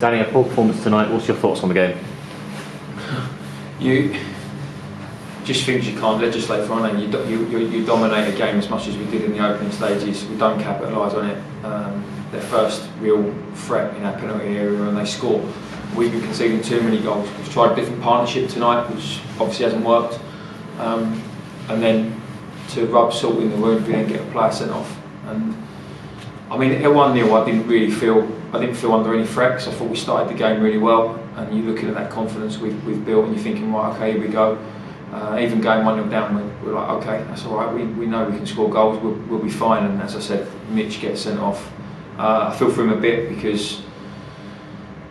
Danny, a poor performance tonight. What's your thoughts on the game? You just things you can't legislate for, aren't they? You dominate a game as much as we did in the opening stages. We don't capitalise on it. Their first real threat in our penalty area, and they score. We've been conceding too many goals. We've tried a different partnership tonight, which obviously hasn't worked. And then to rub salt in the wound, we then get a player sent off. And I mean, at 1-0, I didn't feel under any threat, because I thought we started the game really well. And you're looking at that confidence we've built, and you're thinking, right, okay, here we go. Even going 1-0 down, we're like, okay, that's all right. We know we can score goals. We'll be fine. And as I said, Mitch gets sent off. I feel for him a bit, because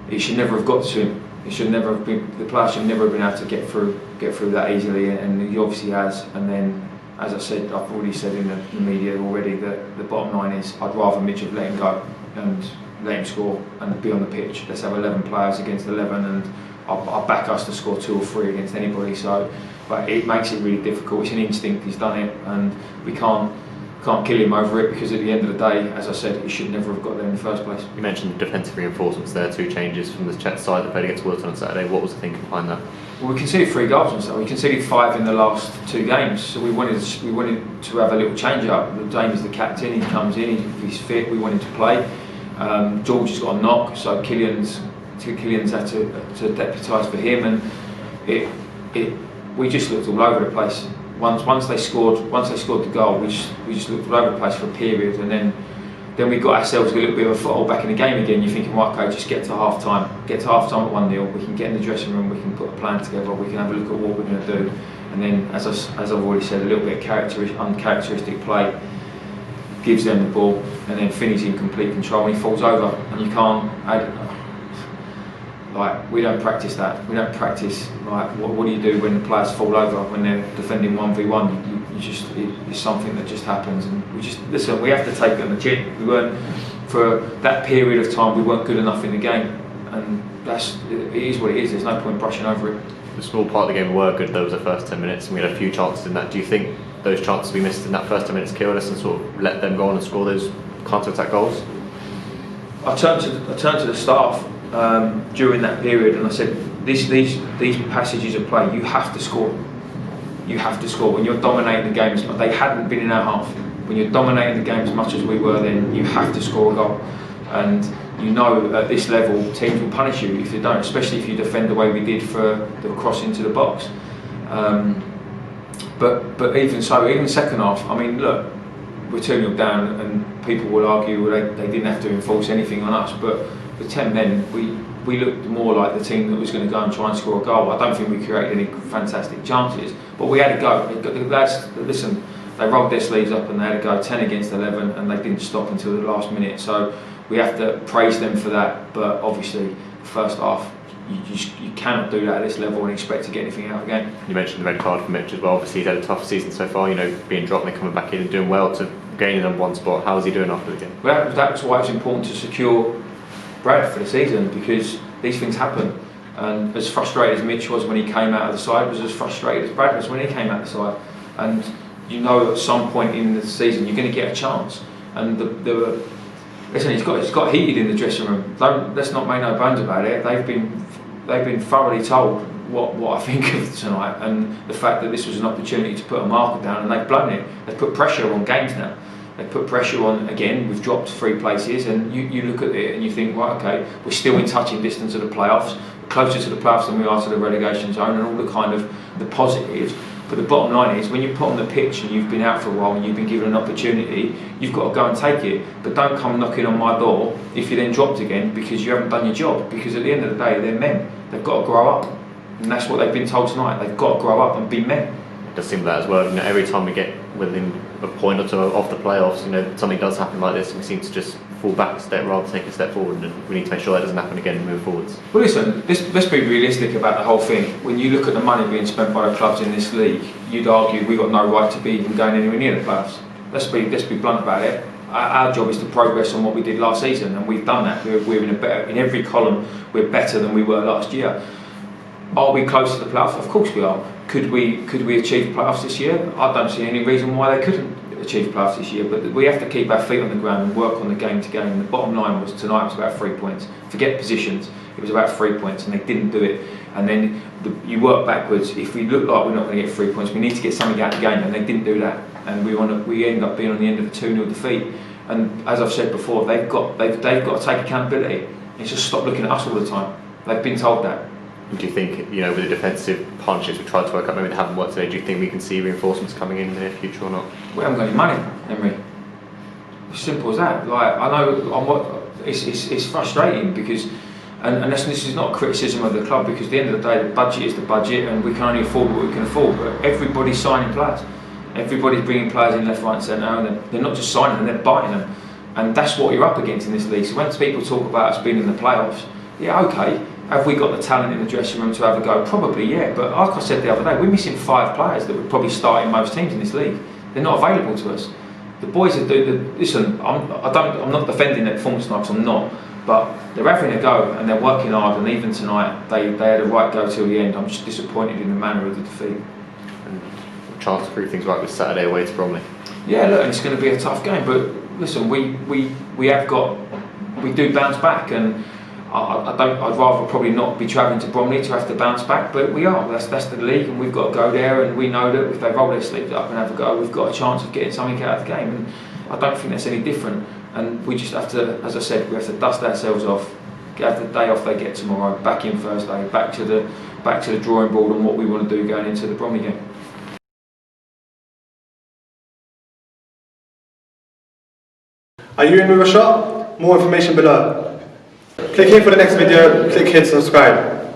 it should never have got to him. It should never have been. The player should never have been able to get through that easily, and he obviously has. And then, as I said, I've already said in the media already that the bottom line is I'd rather Mitch have let him go and let him score and be on the pitch. Let's have 11 players against 11, and I'll back us to score 2 or 3 against anybody. So, but it makes it really difficult. It's an instinct. He's done it, and we can't kill him over it, because at the end of the day, as I said, he should never have got there in the first place. You mentioned defensive reinforcements there, 2 changes from the Czech side that played against Wilton on Saturday. What was the thinking behind that? Well, we conceded 3 goals and stuff. We conceded 5 in the last 2 games, so we wanted to have a little change up. James is the captain. He comes in. He's fit. We want him to play. George has got a knock, so Killian's had to deputise for him, and we just looked all over the place. Once they scored the goal, we just looked all over the place for a period, and then we got ourselves a little bit of a foothold back in the game again. You're thinking, right, okay, just get to half time. Get to half time at 1-0. We can get in the dressing room. We can put a plan together. We can have a look at what we're going to do. And then, as I've already said, a little bit of uncharacteristic play gives them the ball, and then Finney's in complete control, and he falls over, and you can't. Like, we don't practice that. We don't practice, like, what do you do when the players fall over when they're defending 1v1? It's something that just happens, and we have to take it on the chin. We weren't, for that period of time, we weren't good enough in the game, and it is what it is. There's no point brushing over it. The small part of the game were good. There was the first 10 minutes, and we had a few chances in that. Do you think those chances we missed in that first 10 minutes killed us and sort of let them go on and score those counter-attack goals? I turned to the staff during that period, and I said, these passages of play, you have to score. You have to score. When you're dominating the game, they hadn't been in our half. When you're dominating the game as much as we were, then you have to score a goal. And you know, at this level, teams will punish you if you don't, especially if you defend the way we did for the cross into the box. But even so, even second half, I mean, look, we're 2-0 down, and people will argue they didn't have to enforce anything on us, but with 10 men, we looked more like the team that was going to go and try and score a goal. I don't think we created any fantastic chances, but we had a go. The lads, listen, they rolled their sleeves up and they had a go, 10 against 11, and they didn't stop until the last minute. So we have to praise them for that, but obviously, first half, you cannot do that at this level and expect to get anything out of the game. You mentioned the red card for Mitch as well. Obviously, he's had a tough season so far, being dropped and coming back in and doing well to gain the #1 spot. How is he doing after the game? Well, that's why it's important to secure Brad for the season, because these things happen. And as frustrated as Mitch was when he came out of the side, was as frustrated as Brad was when he came out of the side. And you know, at some point in the season, you're going to get a chance. And listen, he's got heated in the dressing room. Let's not make no bones about it. They've been thoroughly told what I think of tonight, and the fact that this was an opportunity to put a marker down, and they've blown it. They've put pressure on games now. They've put pressure on, again, we've dropped 3 places, and you look at it and you think, right, okay, we're still in touching distance of the playoffs, we're closer to the playoffs than we are to the relegation zone, and all the kind of the positives. But the bottom line is, when you're put on the pitch and you've been out for a while and you've been given an opportunity, you've got to go and take it. But don't come knocking on my door if you're then dropped again because you haven't done your job. Because at the end of the day, they're men. They've got to grow up. And that's what they've been told tonight. They've got to grow up and be men. It does seem that as well. Every time we get within a point or 2 off the playoffs, something does happen like this, and we seem to just fall back a step rather than take a step forward, and we need to make sure that doesn't happen again and move forwards. Well, listen, let's be realistic about the whole thing. When you look at the money being spent by the clubs in this league, you'd argue we've got no right to be even going anywhere near the playoffs. Let's be blunt about it. Our job is to progress on what we did last season, and we've done that. We're in every column. We're better than we were last year. Are we close to the playoffs? Of course we are. Could we achieve playoffs this year? I don't see any reason why they couldn't achieve playoffs this year, but we have to keep our feet on the ground and work on the game to game. The bottom line was tonight was about 3 points. Forget positions. it was about 3 points, and they didn't do it. And then you work backwards. If we look like we're not going to get 3 points, we need to get something out of the game, and they didn't do that. And we end up being on the end of a 2-0 defeat. And as I've said before, they've got to take accountability. It's just stop looking at us all the time. They've been told that. Do you think, with the defensive partnerships we tried to work out, maybe they haven't worked today, do you think we can see reinforcements coming in the near future or not? We haven't got any money, Henry. As simple as that. Like, I know it's frustrating because, and this is not a criticism of the club, because at the end of the day the budget is the budget and we can only afford what we can afford. But everybody's signing players. Everybody's bringing players in left, right and centre, and they're not just signing them, they're buying them. And that's what you're up against in this league. So when people talk about us being in the playoffs, yeah, okay, have we got the talent in the dressing room to have a go? Probably, yeah. But like I said the other day, we're missing 5 players that would probably start in most teams in this league. They're not available to us. The boys are doing. Listen, I'm not defending their performance tonight, because I'm not. But they're having a go and they're working hard. And even tonight, they had a right go till the end. I'm just disappointed in the manner of the defeat. And chance to prove things right with Saturday away to Bromley. Yeah, look, it's going to be a tough game. But listen, we do bounce back, and I'd rather probably not be travelling to Bromley to have to bounce back, but we are. That's the league, and we've got to go there, and we know that if they roll their sleeves up and have a go, we've got a chance of getting something out of the game. And I don't think that's any different. And we just have to, as I said, we have to dust ourselves off, have the day off they get tomorrow, back in Thursday, back to the drawing board on what we want to do going into the Bromley game. Are you in with a shot? More information below. Click here for the next video, click here to subscribe.